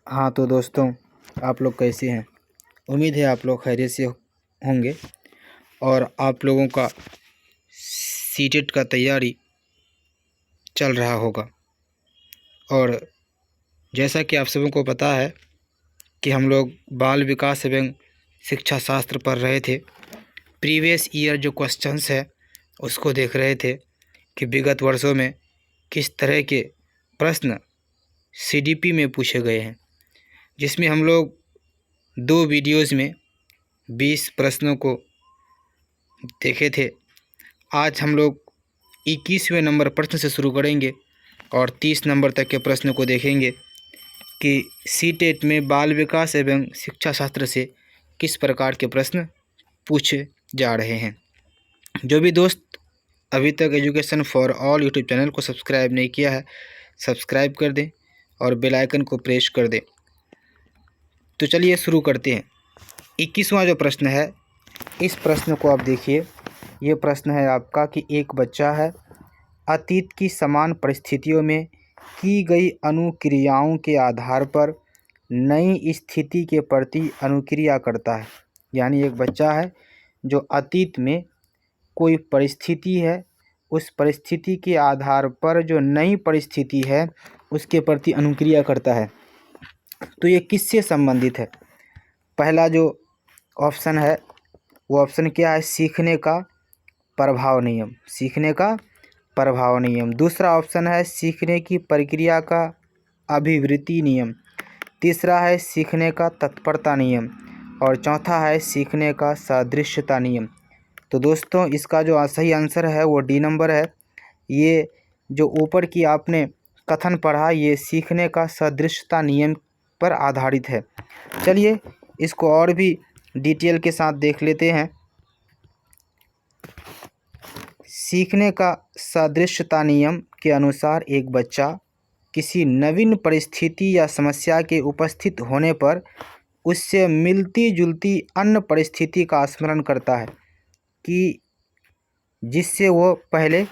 हाँ तो दोस्तों, आप लोग कैसे हैं? उम्मीद है आप लोग खैरियत से होंगे और आप लोगों का सीटेट का तैयारी चल रहा होगा। और जैसा कि आप सबों को पता है कि हम लोग बाल विकास एवं शिक्षा शास्त्र पढ़ रहे थे। प्रीवियस ईयर जो क्वेश्चंस है उसको देख रहे थे कि विगत वर्षों में किस तरह के प्रश्न सीडीपी में पूछे गए हैं, जिसमें हम लोग 2 वीडियोस में 20 प्रश्नों को देखे थे। आज हम लोग 21वें नंबर प्रश्न से शुरू करेंगे और 30 नंबर तक के प्रश्न को देखेंगे कि सीटेट में बाल विकास एवं शिक्षा शास्त्र से किस प्रकार के प्रश्न पूछे जा रहे हैं। जो भी दोस्त अभी तक education for all YouTube channel को सब्सक्राइब नहीं किया है, सब्सक्राइब कर दें और बेल आइकन को प्रेस कर दें। तो चलिए शुरू करते हैं। 21वां जो प्रश्न है, इस प्रश्न को आप देखिए। ये प्रश्न है आपका कि एक बच्चा है, अतीत की समान परिस्थितियों में की गई अनुक्रियाओं के आधार पर नई स्थिति के प्रति अनुक्रिया करता है। यानी एक बच्चा है जो अतीत में कोई परिस्थिति है, उस परिस्थिति के आधार पर जो नई परिस्थिति है उसके प्रति अनुक्रिया करता है। तो ये किससे संबंधित है? पहला जो ऑप्शन है वो ऑप्शन क्या है? सीखने का प्रभाव नियम। सीखने का प्रभाव नियम। दूसरा ऑप्शन है सीखने की प्रक्रिया का अभिवृत्ति नियम। तीसरा है सीखने का तत्परता नियम और चौथा है सीखने का सादृश्यता नियम। तो दोस्तों, इसका जो सही आंसर है वो डी नंबर है। ये जो ऊपर की आपने कथन पढ़ा, ये सीखने का सादृश्यता नियम पर आधारित है। चलिए इसको और भी डिटेल के साथ देख लेते हैं। सीखने का सादृश्यता नियम के अनुसार एक बच्चा किसी नवीन परिस्थिति या समस्या के उपस्थित होने पर उससे मिलती जुलती अन्य परिस्थिति का स्मरण करता है कि जिससे वह पहले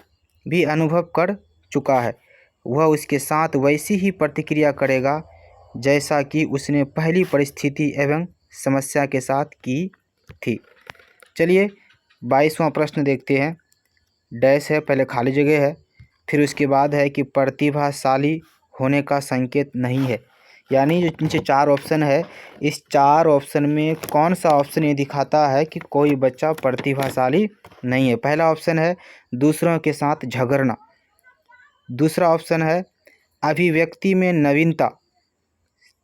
भी अनुभव कर चुका है। वह उसके साथ वैसी ही प्रतिक्रिया करेगा जैसा कि उसने पहली परिस्थिति एवं समस्या के साथ की थी। चलिए 22वां प्रश्न देखते हैं। डैश है, पहले खाली जगह है, फिर उसके बाद है कि प्रतिभाशाली होने का संकेत नहीं है। यानी जो नीचे 4 ऑप्शन है, इस 4 ऑप्शन में कौन सा ऑप्शन ये दिखाता है कि कोई बच्चा प्रतिभाशाली नहीं है? पहला ऑप्शन है दूसरों के साथ झगड़ना। दूसरा ऑप्शन है अभिव्यक्ति में नवीनता।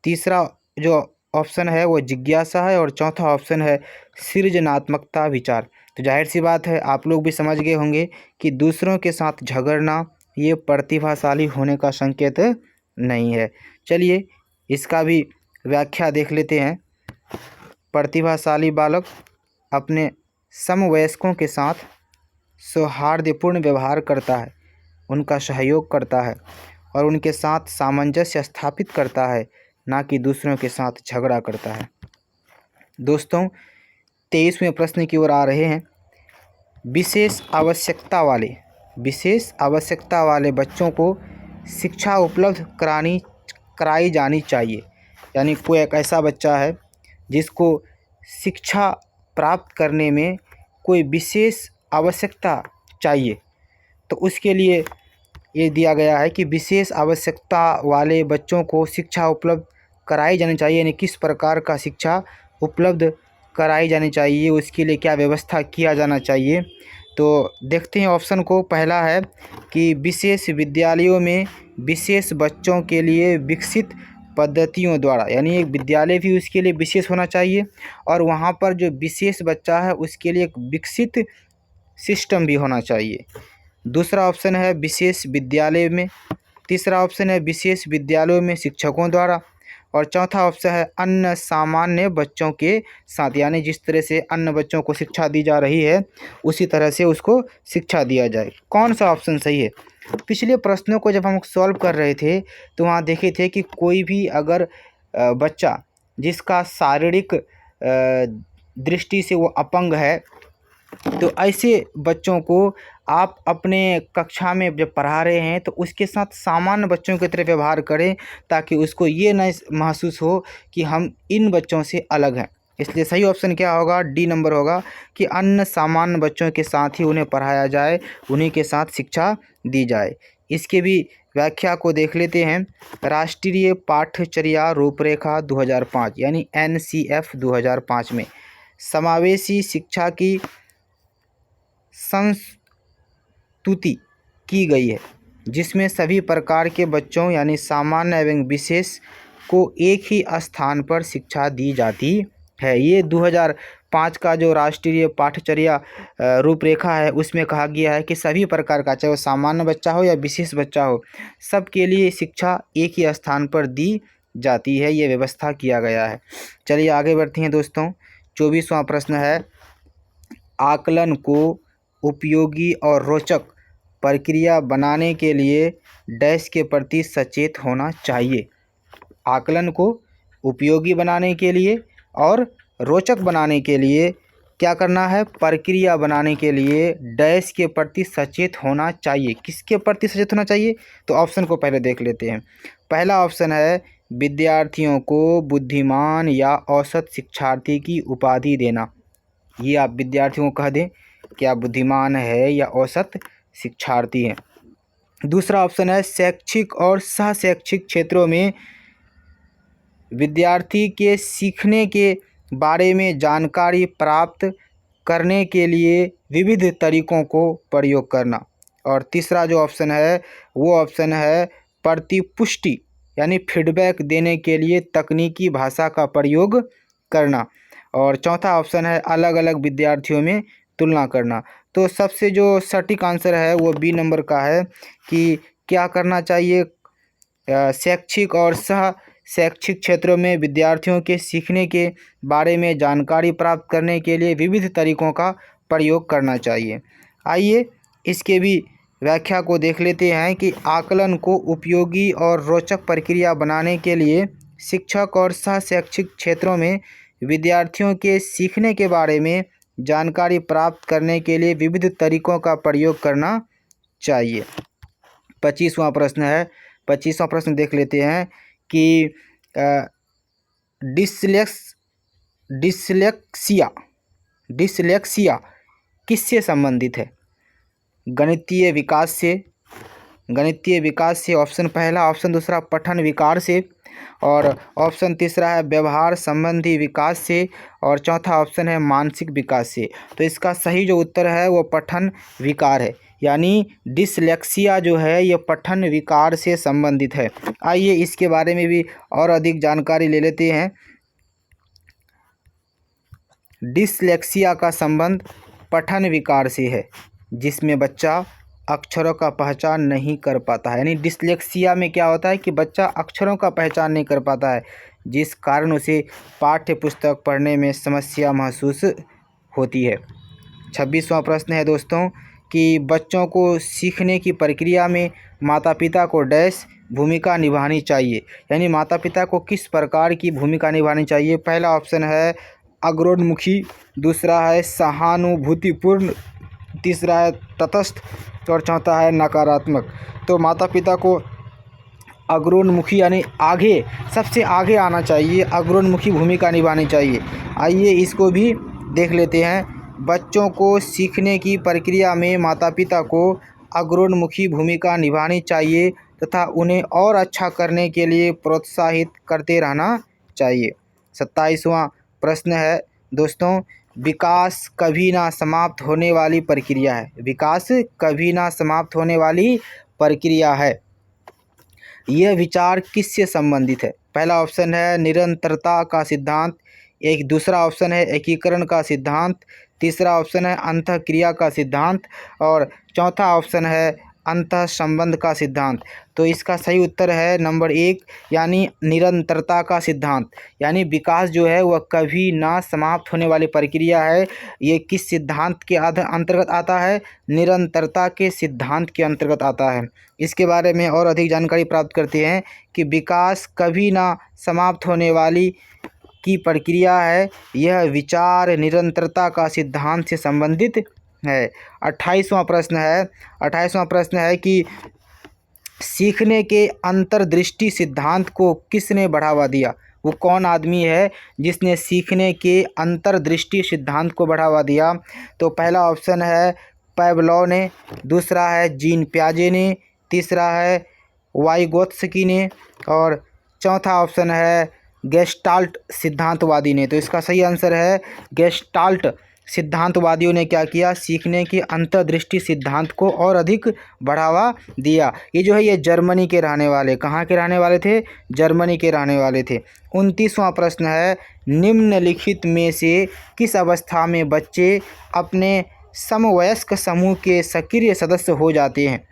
तीसरा जो ऑप्शन है वो जिज्ञासा है और चौथा ऑप्शन है सृजनात्मकता विचार। तो जाहिर सी बात है आप लोग भी समझ गए होंगे कि दूसरों के साथ झगड़ना ये प्रतिभाशाली होने का संकेत नहीं है। चलिए इसका भी व्याख्या देख लेते हैं। प्रतिभाशाली बालक अपने समवयस्कों के साथ सौहार्दपूर्ण व्यवहार करता है, उनका सहयोग करता है और उनके साथ सामंजस्य स्थापित करता है, ना कि दूसरों के साथ झगड़ा करता है। दोस्तों 23वें प्रश्न की ओर आ रहे हैं। विशेष आवश्यकता वाले बच्चों को शिक्षा उपलब्ध कराई जानी चाहिए। यानी कोई एक ऐसा बच्चा है जिसको शिक्षा प्राप्त करने में कोई विशेष आवश्यकता चाहिए, तो उसके लिए ये दिया गया है कि विशेष आवश्यकता वाले बच्चों को शिक्षा उपलब्ध कराई जानी चाहिए। यानी किस प्रकार का शिक्षा उपलब्ध कराई जानी चाहिए, उसके लिए क्या व्यवस्था किया जाना चाहिए। तो देखते हैं ऑप्शन को। पहला है कि विशेष विद्यालयों में विशेष बच्चों के लिए विकसित पद्धतियों द्वारा, यानी एक विद्यालय भी उसके लिए विशेष होना चाहिए और वहाँ पर जो विशेष बच्चा है उसके लिए एक विकसित सिस्टम भी होना चाहिए। दूसरा ऑप्शन है विशेष विद्यालय में। तीसरा ऑप्शन है विशेष विद्यालयों में शिक्षकों द्वारा और चौथा ऑप्शन है अन्य सामान्य बच्चों के साथ। यानी जिस तरह से अन्य बच्चों को शिक्षा दी जा रही है उसी तरह से उसको शिक्षा दिया जाए। कौन सा ऑप्शन सही है? पिछले प्रश्नों को जब हम सॉल्व कर रहे थे तो वहाँ देखे थे कि कोई भी अगर बच्चा जिसका शारीरिक दृष्टि से वो अपंग है, तो ऐसे बच्चों को आप अपने कक्षा में जब पढ़ा रहे हैं तो उसके साथ सामान्य बच्चों की तरह व्यवहार करें, ताकि उसको ये न महसूस हो कि हम इन बच्चों से अलग हैं। इसलिए सही ऑप्शन क्या होगा? डी नंबर होगा कि अन्य सामान्य बच्चों के साथ ही उन्हें पढ़ाया जाए, उन्हीं के साथ शिक्षा दी जाए। इसके भी व्याख्या को देख लेते हैं। राष्ट्रीय पाठ्यचर्या रूपरेखा 2005 यानी NCF 2005 में समावेशी शिक्षा की संस्तुति की गई है, जिसमें सभी प्रकार के बच्चों यानी सामान्य एवं विशेष को एक ही स्थान पर शिक्षा दी जाती है। ये 2005 का जो राष्ट्रीय पाठ्यचर्या रूपरेखा है उसमें कहा गया है कि सभी प्रकार का, चाहे वो सामान्य बच्चा हो या विशेष बच्चा हो, सबके लिए शिक्षा एक ही स्थान पर दी जाती है, ये व्यवस्था किया गया है। चलिए आगे बढ़ते हैं दोस्तों। 24वां प्रश्न है, आकलन को उपयोगी और रोचक प्रक्रिया बनाने के लिए डैश के प्रति सचेत होना चाहिए। आकलन को उपयोगी बनाने के लिए और रोचक बनाने के लिए क्या करना है? प्रक्रिया बनाने के लिए डैश के प्रति सचेत होना चाहिए। किसके प्रति सचेत होना चाहिए? तो ऑप्शन को पहले देख लेते हैं। पहला ऑप्शन है विद्यार्थियों को बुद्धिमान या औसत शिक्षार्थी की उपाधि देना। ये आप विद्यार्थियों को कह दें कि आप बुद्धिमान है या औसत शिक्षार्थी हैं। दूसरा ऑप्शन है शैक्षिक और सह शैक्षिक क्षेत्रों में विद्यार्थी के सीखने के बारे में जानकारी प्राप्त करने के लिए विविध तरीकों को प्रयोग करना। और तीसरा जो ऑप्शन है वो ऑप्शन है प्रतिपुष्टि यानी फीडबैक देने के लिए तकनीकी भाषा का प्रयोग करना। और चौथा ऑप्शन है अलग अलग विद्यार्थियों में तुलना करना। तो सबसे जो सटीक आंसर है वो बी नंबर का है कि क्या करना चाहिए? शैक्षिक और सह शैक्षिक क्षेत्रों में विद्यार्थियों के सीखने के बारे में जानकारी प्राप्त करने के लिए विविध तरीकों का प्रयोग करना चाहिए। आइए इसके भी व्याख्या को देख लेते हैं कि आकलन को उपयोगी और रोचक प्रक्रिया बनाने के लिए शिक्षक और सह शैक्षिक क्षेत्रों में विद्यार्थियों के सीखने के बारे में जानकारी प्राप्त करने के लिए विविध तरीकों का प्रयोग करना चाहिए। 25वां प्रश्न है। 25वां प्रश्न देख लेते हैं कि डिसलेक्सिया किससे संबंधित है? गणितीय विकास से ऑप्शन पहला, ऑप्शन दूसरा पठन विकार से, और ऑप्शन तीसरा है व्यवहार संबंधी विकास से, और चौथा ऑप्शन है मानसिक विकास से। तो इसका सही जो उत्तर है वो पठन विकार है, यानी डिसलेक्सिया जो है ये पठन विकार से संबंधित है। आइए इसके बारे में भी और अधिक जानकारी ले लेते हैं। डिसलेक्सिया का संबंध पठन विकार से है, जिसमें बच्चा अक्षरों का पहचान नहीं कर पाता है। यानी डिसलेक्सिया में क्या होता है कि बच्चा अक्षरों का पहचान नहीं कर पाता है, जिस कारण उसे पाठ्य पुस्तक पढ़ने में समस्या महसूस होती है। 26वां प्रश्न है दोस्तों कि बच्चों को सीखने की प्रक्रिया में माता पिता को डैश भूमिका निभानी चाहिए। यानी माता पिता को किस प्रकार की भूमिका निभानी चाहिए? पहला ऑप्शन है अग्रोन्मुखी, दूसरा है सहानुभूतिपूर्ण, तीसरा है तटस्थ, और चौथा है नकारात्मक। तो माता पिता को अग्रोन्मुखी यानी आगे, सबसे आगे आना चाहिए, अग्रोन्मुखी भूमिका निभानी चाहिए। आइए इसको भी देख लेते हैं। बच्चों को सीखने की प्रक्रिया में माता पिता को अग्रोन्मुखी भूमिका निभानी चाहिए तथा उन्हें और अच्छा करने के लिए प्रोत्साहित करते रहना चाहिए। 27वां प्रश्न है दोस्तों, विकास कभी ना समाप्त होने वाली प्रक्रिया है। विकास कभी ना समाप्त होने वाली प्रक्रिया है। यह विचार किससे संबंधित है? पहला ऑप्शन है निरंतरता का सिद्धांत, एक दूसरा ऑप्शन है एकीकरण का सिद्धांत, तीसरा ऑप्शन है अंतःक्रिया का सिद्धांत, और चौथा ऑप्शन है अंतः संबंध का सिद्धांत। तो इसका सही उत्तर है नंबर 1 यानी निरंतरता का सिद्धांत। यानी विकास जो है वह कभी ना समाप्त होने वाली प्रक्रिया है। ये किस सिद्धांत के अंतर्गत आता है? निरंतरता के सिद्धांत के अंतर्गत आता है। इसके बारे में और अधिक जानकारी प्राप्त करते हैं कि विकास कभी ना समाप्त होने वाली की प्रक्रिया है। यह विचार निरंतरता का सिद्धांत से संबंधित है। 28वां प्रश्न है कि सीखने के अंतर्दृष्टि सिद्धांत को किसने बढ़ावा दिया? वो कौन आदमी है जिसने सीखने के अंतर्दृष्टि सिद्धांत को बढ़ावा दिया? तो पहला ऑप्शन है पैवलोव ने, दूसरा है जीन पियाजे ने, तीसरा है वाइगोत्स्की ने और चौथा ऑप्शन है गेस्टाल्ट सिद्धांतवादी ने। तो इसका सही आंसर है गेस्टाल्ट सिद्धांतवादियों ने क्या किया? सीखने की अंतर्दृष्टि सिद्धांत को और अधिक बढ़ावा दिया। ये जो है ये जर्मनी के रहने वाले, कहाँ के रहने वाले थे? जर्मनी के रहने वाले थे। 29वां प्रश्न है निम्नलिखित में से किस अवस्था में बच्चे अपने समवयस्क समूह के सक्रिय सदस्य हो जाते हैं?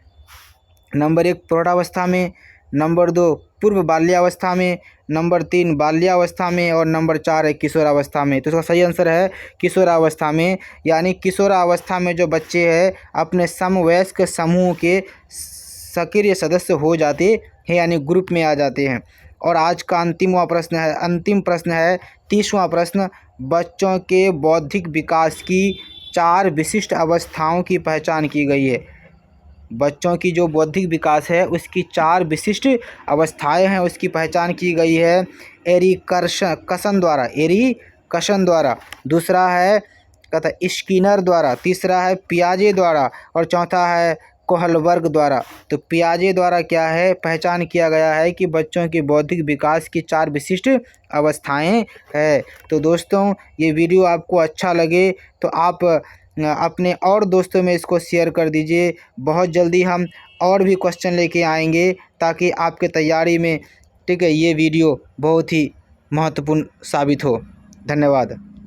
नंबर 1 प्रौढ़ावस्था में, नंबर 2 पूर्व बाल्यावस्था में, नंबर 3 बाल्यावस्था में और नंबर 4 है किशोरावस्था में। तो इसका सही आंसर है किशोरावस्था में। यानी किशोरावस्था में जो बच्चे हैं अपने समवयस्क समूह के सक्रिय सदस्य हो जाते हैं, यानी ग्रुप में आ जाते हैं। और आज का अंतिम प्रश्न है 30वां प्रश्न, बच्चों के बौद्धिक विकास की 4 विशिष्ट अवस्थाओं की पहचान की गई है। बच्चों की जो बौद्धिक विकास है उसकी 4 विशिष्ट अवस्थाएं हैं, उसकी पहचान की गई है एरिकसन द्वारा, दूसरा है कहता स्किनर द्वारा, तीसरा है पियाजे द्वारा और चौथा है कोहलबर्ग द्वारा। तो पियाजे द्वारा क्या है पहचान किया गया है कि बच्चों की बौद्धिक विकास की 4 विशिष्ट अवस्थाएं है। तो दोस्तों ये वीडियो आपको अच्छा लगे तो आप अपने और दोस्तों में इसको शेयर कर दीजिए। बहुत जल्दी हम और भी क्वेश्चन लेके आएंगे ताकि आपके तैयारी में, ठीक है, ये वीडियो बहुत ही महत्वपूर्ण साबित हो। धन्यवाद।